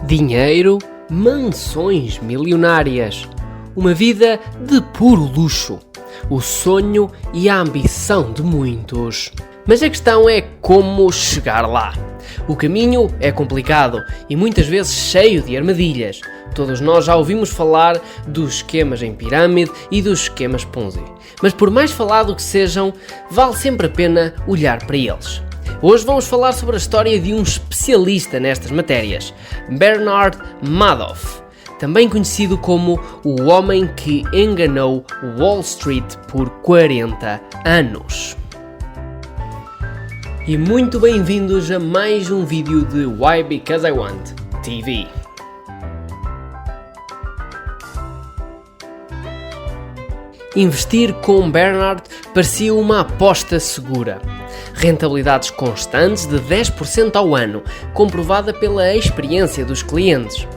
dinheiro, mansões milionárias, uma vida de puro luxo, o sonho e a ambição de muitos. Mas a questão é como chegar lá. O caminho é complicado e muitas vezes cheio de armadilhas. Todos nós já ouvimos falar dos esquemas em pirâmide e dos esquemas Ponzi. Mas por mais falado que sejam, vale sempre a pena olhar para eles. Hoje vamos falar sobre a história de um especialista nestas matérias, Bernard Madoff, também conhecido como o homem que enganou Wall Street por 40 anos. E muito bem-vindos a mais um vídeo de Why Because I Want TV. Investir com Bernard parecia uma aposta segura. Rentabilidades constantes de 10% ao ano, comprovada pela experiência dos clientes.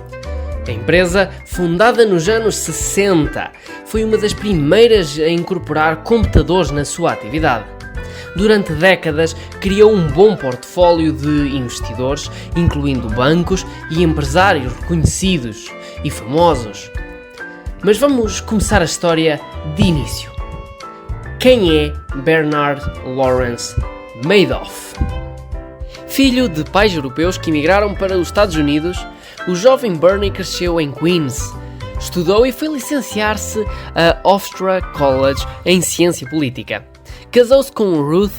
A empresa, fundada nos anos 60, foi uma das primeiras a incorporar computadores na sua atividade. Durante décadas, criou um bom portfólio de investidores, incluindo bancos e empresários reconhecidos e famosos. Mas vamos começar a história de início. Quem é Bernard Lawrence Madoff? Filho de pais europeus que emigraram para os Estados Unidos, o jovem Bernie cresceu em Queens. Estudou e foi licenciar-se a Hofstra College em Ciência Política. Casou-se com Ruth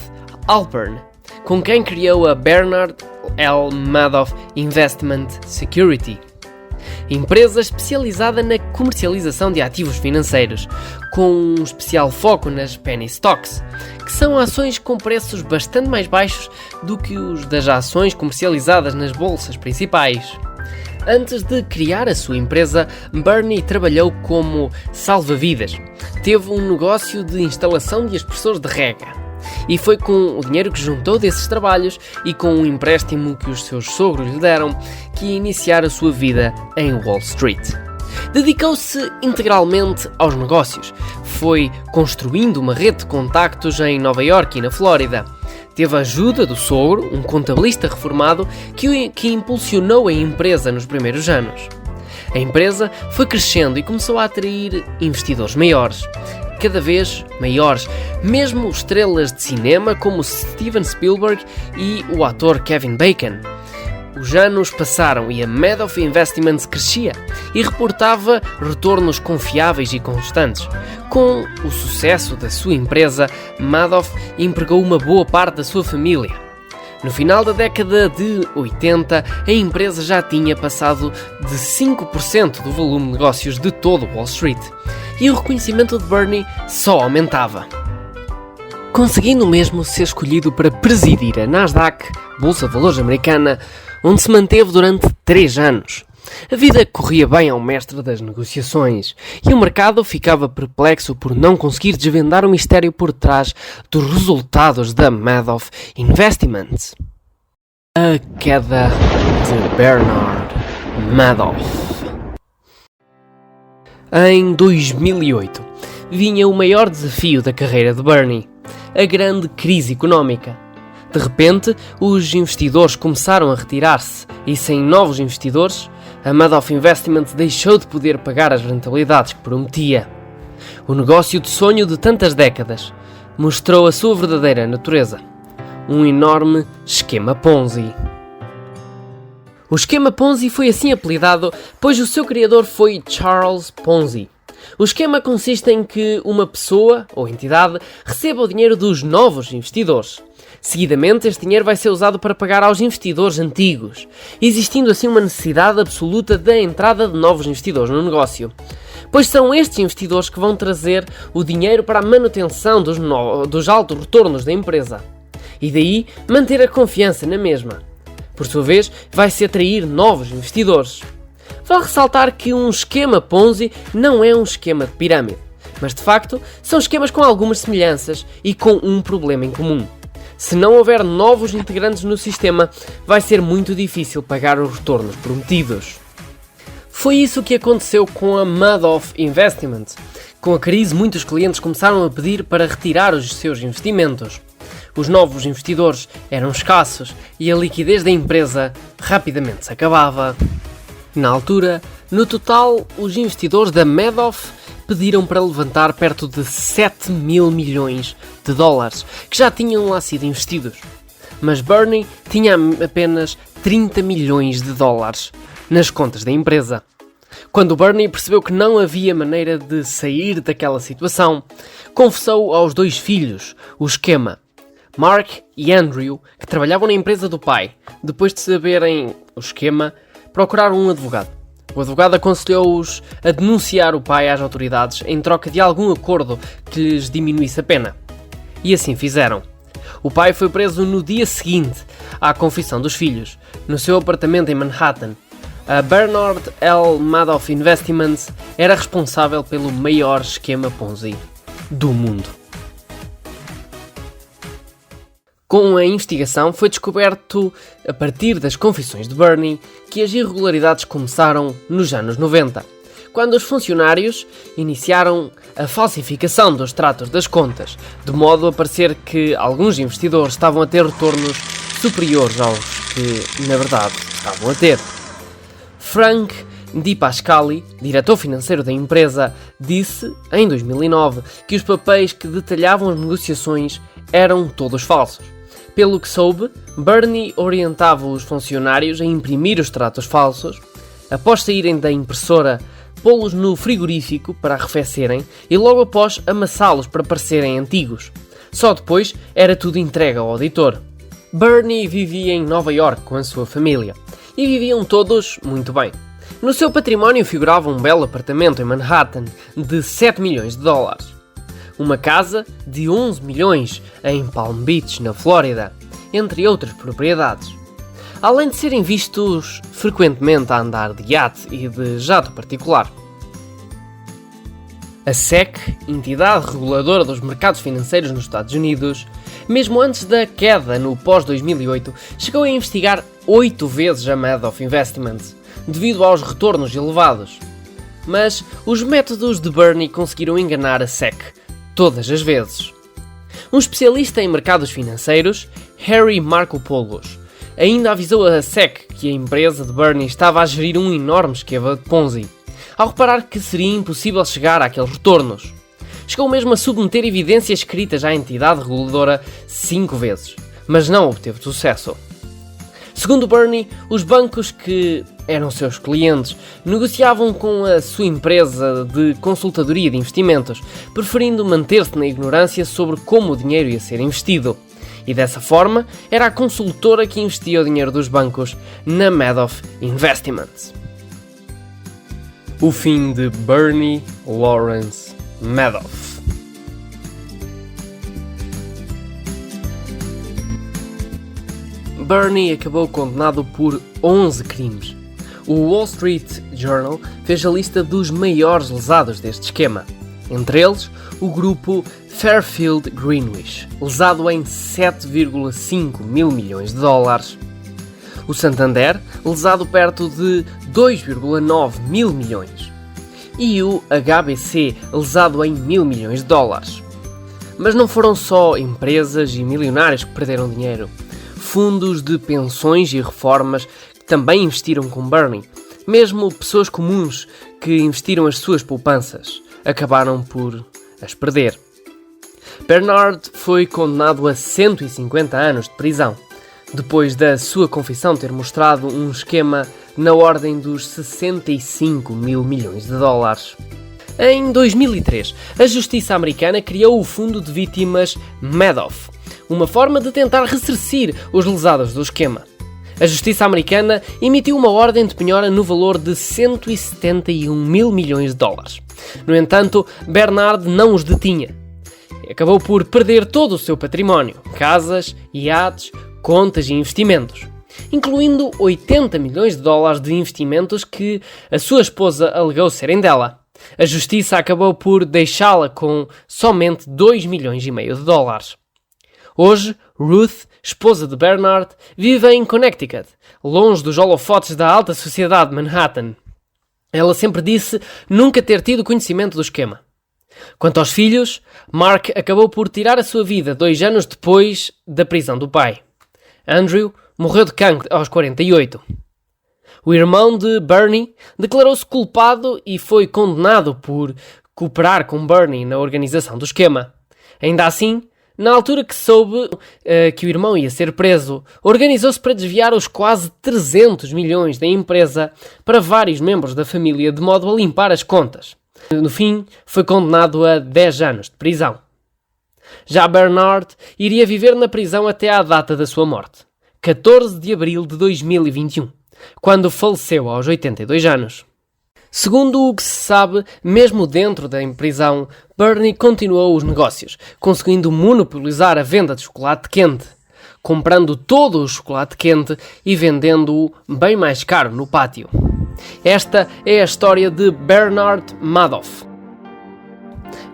Alpern, com quem criou a Bernard L. Madoff Investment Security, empresa especializada na comercialização de ativos financeiros, com um especial foco nas penny stocks, que são ações com preços bastante mais baixos do que os das ações comercializadas nas bolsas principais. Antes de criar a sua empresa, Bernie trabalhou como salva-vidas. Teve um negócio de instalação de expressores de rega. E foi com o dinheiro que juntou desses trabalhos e com um empréstimo que os seus sogros lhe deram que ia iniciar a sua vida em Wall Street. Dedicou-se integralmente aos negócios. Foi construindo uma rede de contactos em Nova York e na Flórida. Teve a ajuda do sogro, um contabilista reformado, que impulsionou a empresa nos primeiros anos. A empresa foi crescendo e começou a atrair investidores maiores, cada vez maiores, mesmo estrelas de cinema como Steven Spielberg e o ator Kevin Bacon. Os anos passaram e a Madoff Investments crescia e reportava retornos confiáveis e constantes. Com o sucesso da sua empresa, Madoff empregou uma boa parte da sua família. No final da década de 80, a empresa já tinha passado de 5% do volume de negócios de todo Wall Street e o reconhecimento de Bernie só aumentava, conseguindo mesmo ser escolhido para presidir a Nasdaq, Bolsa de Valores americana, onde se manteve durante 3 anos. A vida corria bem ao mestre das negociações e o mercado ficava perplexo por não conseguir desvendar o mistério por trás dos resultados da Madoff Investments. A queda de Bernard Madoff. Em 2008, vinha o maior desafio da carreira de Bernie, a grande crise económica. De repente, os investidores começaram a retirar-se e sem novos investidores, a Madoff Investments deixou de poder pagar as rentabilidades que prometia. O negócio de sonho de tantas décadas mostrou a sua verdadeira natureza. Um enorme esquema Ponzi. O esquema Ponzi foi assim apelidado, pois o seu criador foi Charles Ponzi. O esquema consiste em que uma pessoa ou entidade receba o dinheiro dos novos investidores. Seguidamente, este dinheiro vai ser usado para pagar aos investidores antigos, existindo assim uma necessidade absoluta da entrada de novos investidores no negócio, pois são estes investidores que vão trazer o dinheiro para a manutenção dos altos retornos da empresa, e daí manter a confiança na mesma. Por sua vez, vai-se atrair novos investidores. Vale ressaltar que um esquema Ponzi não é um esquema de pirâmide, mas de facto são esquemas com algumas semelhanças e com um problema em comum. Se não houver novos integrantes no sistema, vai ser muito difícil pagar os retornos prometidos. Foi isso que aconteceu com a Madoff Investments. Com a crise, muitos clientes começaram a pedir para retirar os seus investimentos. Os novos investidores eram escassos e a liquidez da empresa rapidamente se acabava. Na altura, no total, os investidores da Madoff pediram para levantar perto de 7 mil milhões de dólares, que já tinham lá sido investidos. Mas Bernie tinha apenas 30 milhões de dólares nas contas da empresa. Quando Bernie percebeu que não havia maneira de sair daquela situação, confessou aos 2 filhos o esquema. Mark e Andrew, que trabalhavam na empresa do pai, depois de saberem o esquema, procuraram um advogado. O advogado aconselhou-os a denunciar o pai às autoridades em troca de algum acordo que lhes diminuísse a pena. E assim fizeram. O pai foi preso no dia seguinte à confissão dos filhos, no seu apartamento em Manhattan. A Bernard L. Madoff Investments era responsável pelo maior esquema Ponzi do mundo. Com a investigação foi descoberto, a partir das confissões de Bernie, que as irregularidades começaram nos anos 90, quando os funcionários iniciaram a falsificação dos extratos das contas, de modo a parecer que alguns investidores estavam a ter retornos superiores aos que, na verdade, estavam a ter. Frank Di Pascali, diretor financeiro da empresa, disse, em 2009, que os papéis que detalhavam as negociações eram todos falsos. Pelo que soube, Bernie orientava os funcionários a imprimir os extratos falsos, após saírem da impressora, pô-los no frigorífico para arrefecerem e logo após amassá-los para parecerem antigos. Só depois era tudo entregue ao auditor. Bernie vivia em Nova York com a sua família e viviam todos muito bem. No seu património figurava um belo apartamento em Manhattan de 7 milhões de dólares. Uma casa de 11 milhões em Palm Beach, na Flórida, entre outras propriedades. Além de serem vistos frequentemente a andar de iate e de jato particular. A SEC, entidade reguladora dos mercados financeiros nos Estados Unidos, mesmo antes da queda no pós-2008, chegou a investigar 8 vezes a Madoff Investments, devido aos retornos elevados. Mas os métodos de Bernie conseguiram enganar a SEC todas as vezes. Um especialista em mercados financeiros, Harry Markopolos, ainda avisou a SEC que a empresa de Bernie estava a gerir um enorme esquema de Ponzi, ao reparar que seria impossível chegar àqueles retornos. Chegou mesmo a submeter evidências escritas à entidade reguladora 5 vezes, mas não obteve sucesso. Segundo Bernie, os bancos que eram seus clientes negociavam com a sua empresa de consultadoria de investimentos, preferindo manter-se na ignorância sobre como o dinheiro ia ser investido. E dessa forma, era a consultora que investia o dinheiro dos bancos na Madoff Investments. O fim de Bernie Lawrence Madoff. Bernie acabou condenado por 11 crimes. O Wall Street Journal fez a lista dos maiores lesados deste esquema. Entre eles, o grupo Fairfield Greenwich, lesado em 7,5 mil milhões de dólares. O Santander, lesado perto de 2,9 mil milhões. E o HBC, lesado em 1.000 milhões de dólares. Mas não foram só empresas e milionários que perderam dinheiro. Fundos de pensões e reformas que também investiram com Bernie. Mesmo pessoas comuns que investiram as suas poupanças acabaram por as perder. Bernard foi condenado a 150 anos de prisão, depois da sua confissão ter mostrado um esquema na ordem dos 65 mil milhões de dólares. Em 2003, a justiça americana criou o Fundo de Vítimas Madoff, uma forma de tentar ressarcir os lesados do esquema. A justiça americana emitiu uma ordem de penhora no valor de 171 mil milhões de dólares. No entanto, Bernard não os detinha. Acabou por perder todo o seu património, casas, iates, contas e investimentos, incluindo 80 milhões de dólares de investimentos que a sua esposa alegou serem dela. A justiça acabou por deixá-la com somente 2 milhões e meio de dólares. Hoje, Ruth, esposa de Bernard, vive em Connecticut, longe dos holofotes da alta sociedade de Manhattan. Ela sempre disse nunca ter tido conhecimento do esquema. Quanto aos filhos, Mark acabou por tirar a sua vida 2 anos depois da prisão do pai. Andrew morreu de cancro aos 48. O irmão de Bernie declarou-se culpado e foi condenado por cooperar com Bernie na organização do esquema. Ainda assim, na altura que soube que o irmão ia ser preso, organizou-se para desviar os quase 300 milhões da empresa para vários membros da família, de modo a limpar as contas. No fim, foi condenado a 10 anos de prisão. Já Bernard iria viver na prisão até à data da sua morte, 14 de abril de 2021, quando faleceu aos 82 anos. Segundo o que se sabe, mesmo dentro da prisão, Bernie continuou os negócios, conseguindo monopolizar a venda de chocolate quente, comprando todo o chocolate quente e vendendo-o bem mais caro no pátio. Esta é a história de Bernard Madoff.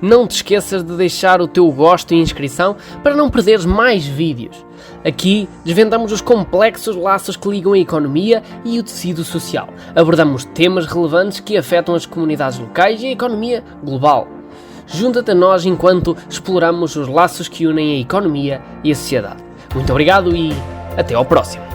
Não te esqueças de deixar o teu gosto e inscrição para não perderes mais vídeos. Aqui desvendamos os complexos laços que ligam a economia e o tecido social. Abordamos temas relevantes que afetam as comunidades locais e a economia global. Junta-te a nós enquanto exploramos os laços que unem a economia e a sociedade. Muito obrigado e até ao próximo.